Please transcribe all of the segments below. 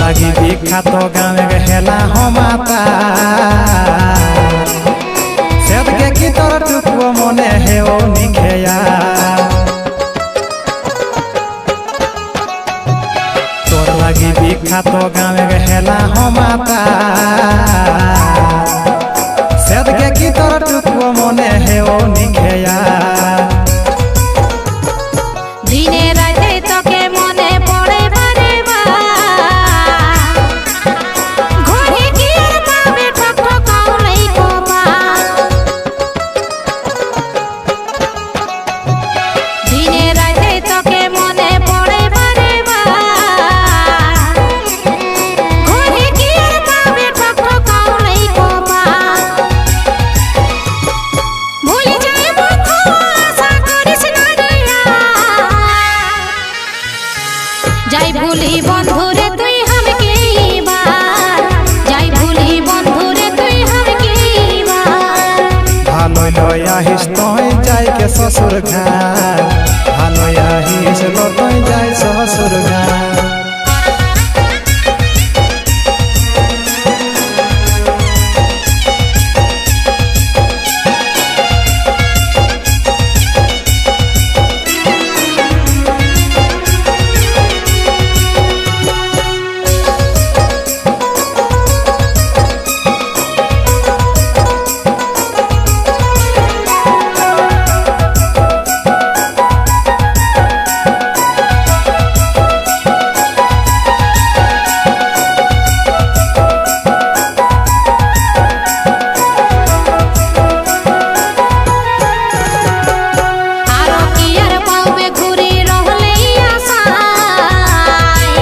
লাগি বিখ্যাত গাঁৱে হেলা হমাতা সেদকে কি তোর টুকুও মনে হেও নিখেয়া তোর লাগি বিখ্যাত গাঁৱে হেলা হমাতা সেদকে কি তোর টুকুও মনে হেও নিখেয়া দিনে রাতে তোকে মনে পড়ে বারে ঘরে গিয়ে পাবে ঠক ঠকাউলেই কবা দিনে রাতে তোকে মনে পড়ে বারে ঘরে গিয়ে পাবে ঠক ঠকাউলেই কবা ভুলে যায় বন্ধু আশা করিস না রে যাই ভুলি বন্ধুরে তুই हमके बार যাই ভুলি বন্ধুরে তুই हमके बार ভালোই লই আহিস তুই যাই কে শ্বশুর ঘর ভালোই আহিস তুই যাই শ্বশুর ঘর আরো কি আর পাবে ঘুরি রহলেই আশায়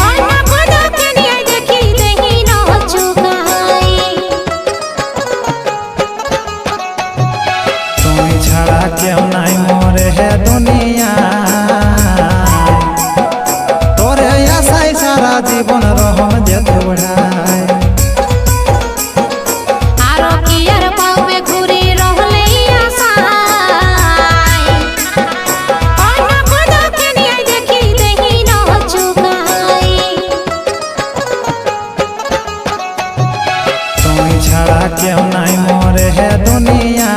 অন্য কোনকে নিয়ে দেখি দেখি ন চুকাই তুই ছাড়া কেউ নাই মরে হে দুনিয়া তোরে আশায় সারা জীবন রহম যে দৌড়ায় আরো কি আর পাবে ঘুরি রহলেই আশায় অন্য কোনকে নিয়ে দেখি দেখি ন চুকাই তুই ছাড়া কেউ নাই মরে হে দুনিয়া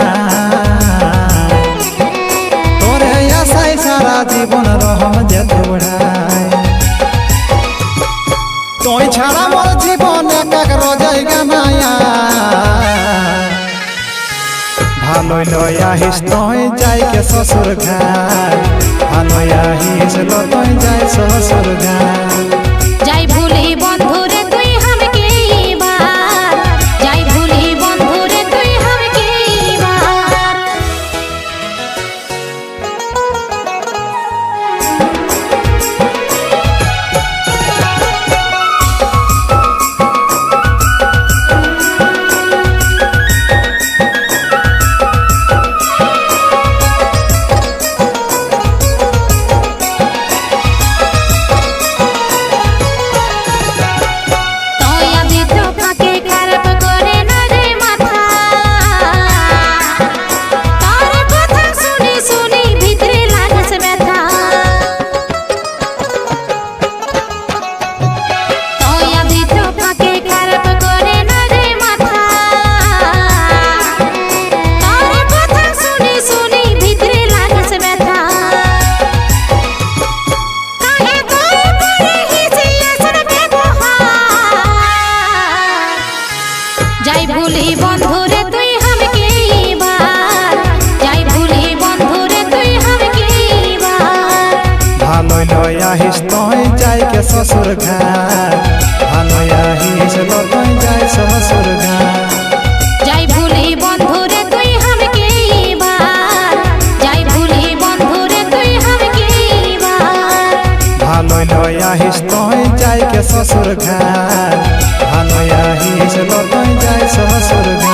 তোরে আশায় সারা জীবন রহম যে দৌড়ায় তুই ছাড়া মোর জীবন একাগ্র জায়গা মায়া ভালোই লই আহিস তুই যাই কে শ্বশুর ঘর ভালোই আহিস তুই যাই শ্বশুর ঘর যাই ভুলি বন্ধুরে তুই हमके बार যাই ভুলি বন্ধুরে তুই हमके बार তোয়া দিত ফাঁকে খারাপ করে না রে মাথা তোর কথা শুনি শুনি ভিতরে লাগছে ব্যথা তোয়া দিত ফাঁকে খারাপ করে না রে মাথা তোর কথা শুনি শুনি ভিতরে লাগছে ব্যথা কাহে তুই পরে হিসে আসর ব্যবহার যাই ভুলি বন্ধুরে তুই हमके बार যাই ভুলি বন্ধুরে তুই हमके बार ভালোই লই আহিস তুই যাই কে শ্বশুর ঘর ভালোই আহিস তুই যাই শ্বশুর ঘর যাই ভুলি বন্ধুরে তুই हमके बार যাই ভুলি বন্ধুরে তুই हमके बार ভালোই লই আহিস তুই যাই কে শ্বশুর ঘর ভালোই আহিস তুই যাই শ্বশুর ঘর